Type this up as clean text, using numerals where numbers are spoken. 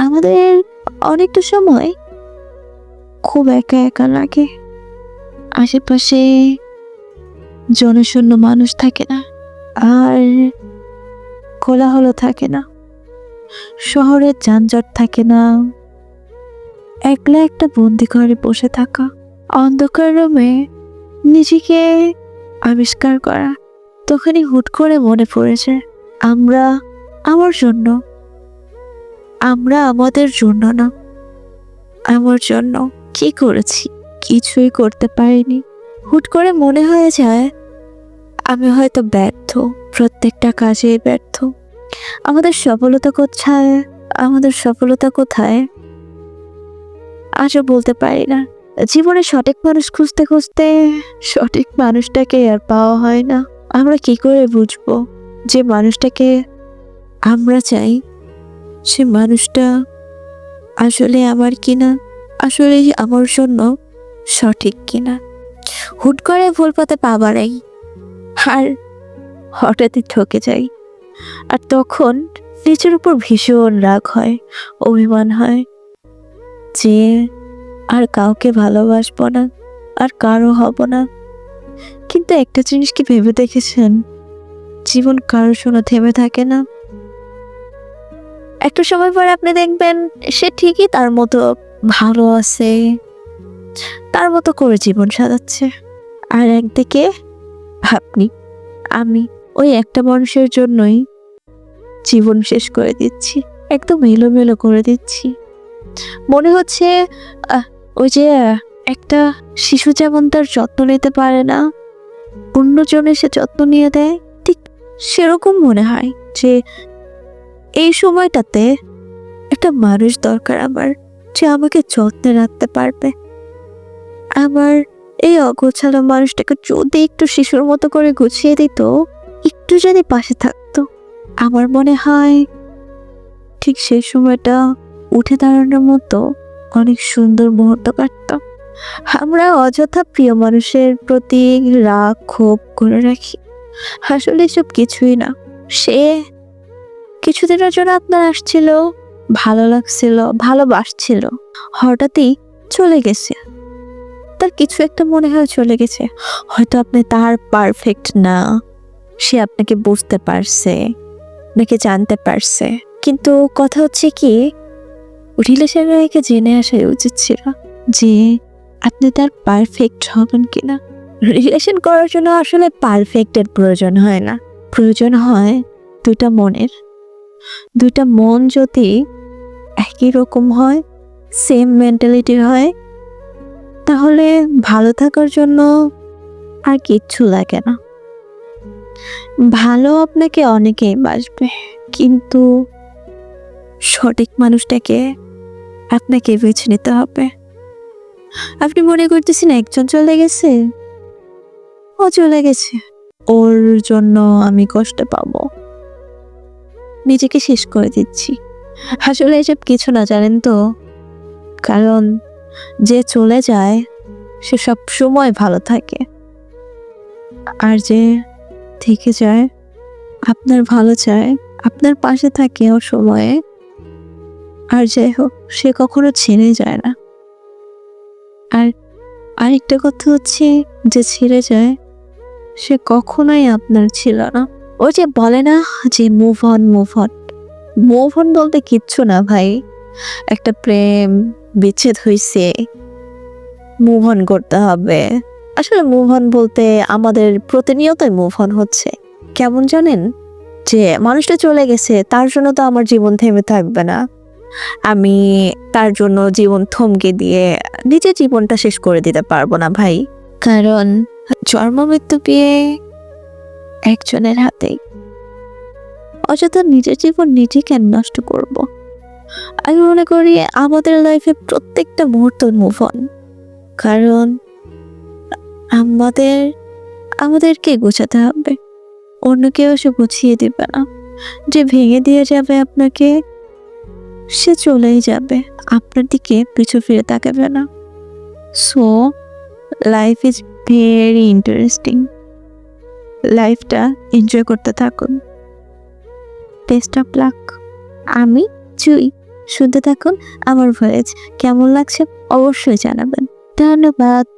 আমাদের অনেকটা সময় খুব একা একা লাগে। আশেপাশে জনশূন্য মানুষ থাকে না, আর কোলাহল থাকে না, শহরের যানজট থাকে না। একলা একটা বন্দি ঘরে বসে থাকা, অন্ধকার রুমে নিজেকে আবিষ্কার করা। তখনই হুট করে মনে পড়েছে আমরা আমার জন্য, আমরা আমাদের জন্য না। আমার জন্য কি করেছি? কিছুই করতে পারিনি। হুট করে মনে হয়ে যায় আমি হয়তো ব্যর্থ, প্রত্যেকটা কাজে ব্যর্থ। আমাদের সফলতা কোথায়, আমাদের সফলতা কোথায় আজও বলতে পারি না। জীবনে সঠিক মানুষ খুঁজতে খুঁজতে সঠিক মানুষটাকে আর পাওয়া হয় না। আমরা কি করে বুঝবো যে মানুষটাকে আমরা চাই সে মানুষটা আসলে আমার কিনা, আসলে আমার জন্য সঠিক কিনা? হুট করে ভুল পথে পা বাড়াই আর হঠাৎই ঠকে যাই। আর তখন নিজের উপর ভীষণ রাগ হয়, অভিমান হয় যে আর কাউকে ভালোবাসবো না, আর কারো হব না। কিন্তু একটা জিনিস কি ভেবে দেখেছেন, জীবন কারোর জন্য থেমে থাকে না। একটা সময় পরে আপনি দেখবেন সে ঠিকই তার মতো ভালো আছে, তার মতো করে জীবন সাজাচ্ছে। আর একদিকে আপনি, আমি ওই একটা মানুষের জন্যই জীবন শেষ করে দিচ্ছি, একদম এলোমেলো করে দিচ্ছি। মনে হচ্ছে ওই যে একটা শিশু যেমন তার যত্ন নিতে পারে না, অন্যজনের সে যত্ন নিয়ে দেয়, ঠিক সেরকম মনে হয় যে এই সময়টাতে একটা মানুষ দরকার আমার, যে আমাকে যত্নে রাখতে পারবে। আমার এই অগোছালো মানুষটাকে যদি একটু শিশুর মতো করে গুছিয়ে দিত, একটু যদি পাশে থাকতো, আমার মনে হয় ঠিক সেই সময়টা উঠে দাঁড়ানোর মতো অনেক সুন্দর মুহূর্ত কাটত। আমরা অযথা প্রিয় মানুষের প্রতি রাগ ক্ষোভ করে রাখি, আসলে সব কিছুই না। সে কিছুদিনের জন্য আপনার আসছিল, ভালো লাগছিল, ভালোবাসছিল, হঠাৎই চলে গেছে। তার কিছু একটা মনে হয় চলে গেছে, হয়তো আপনি তার পারফেক্ট না, সে আপনাকে বুঝতে পারছে, আপনাকে জানতে পারছে। কিন্তু কথা হচ্ছে কি, রিলেশনকে জেনে আসাই উচিত ছিল যে আপনি তার পারফেক্ট হবেন কিনা। রিলেশন করার জন্য আসলে পারফেক্টের প্রয়োজন হয় না, প্রয়োজন হয় দুইটা মনের। দুইটা মন যদি একই রকম হয়, সেম মেন্টালিটির হয়, তাহলে ভালো থাকার জন্য আর কিচ্ছু লাগে না। ভালো আপনাকে অনেকেই বাসবে, কিন্তু সঠিক মানুষটাকে আপনাকে বেছে নিতে হবে। আপনি মনে করতেছেন একজন চলে গেছে, ও চলে গেছে, ওর জন্য আমি কষ্ট পাবো, নিজেকে শেষ করে দিচ্ছি। আসলে এসব কিছু না, জানেন তো। কারণ যে চলে যায় সে সব সময় ভালো থাকে, আর যে থেকে যায় আপনার ভালো চায়, আপনার পাশে থাকে ও সময়ে, আর যাই হোক সে কখনো ছেড়ে যায় না। আর আরেকটা কথা হচ্ছে, যে ছেড়ে যায় সে কখনোই আপনার ছিল না। ওই যে বলে না যে move on, move on. Move on বলতে কিচ্ছু না ভাই, একটা প্রেম বিচ্ছেদ হয়েছে, মুভ অন করতে হবে। আসলে মুভ অন বলতে আমাদের প্রতিনিয়তই মুভ অন হচ্ছে। কেমন জানেন, যে মানুষটা চলে গেছে তার জন্য তো আমার জীবন থেমে থাকবে না। আমি তার জন্য জীবন থমকে দিয়ে নিজের জীবনটা শেষ করে দিতে পারবো না ভাই। কারণ জন্ম মৃত্যু বিয়ে একজনের হাতেই। অযথা নিজের জীবন নিজে কেন নষ্ট করব? আমি মনে করি আমাদের লাইফে প্রত্যেকটা মুহূর্ত মুভ অন। কারণ আমাদেরকে গোছাতে হবে, অন্য কেউ এসে গুছিয়ে দিবে না। যে ভেঙে দিয়ে যাবে আপনাকে, সে চলেই যাবে, আপনার দিকে পিছু ফিরে তাকাবে না। So life is very interesting, লাইফটা এনজয় করতে থাকুন। Best of luck. আমি জুই। শুনতে থাকুন আমার ভয়েস। কেমন লাগছে অবশ্যই জানাবেন। ধন্যবাদ।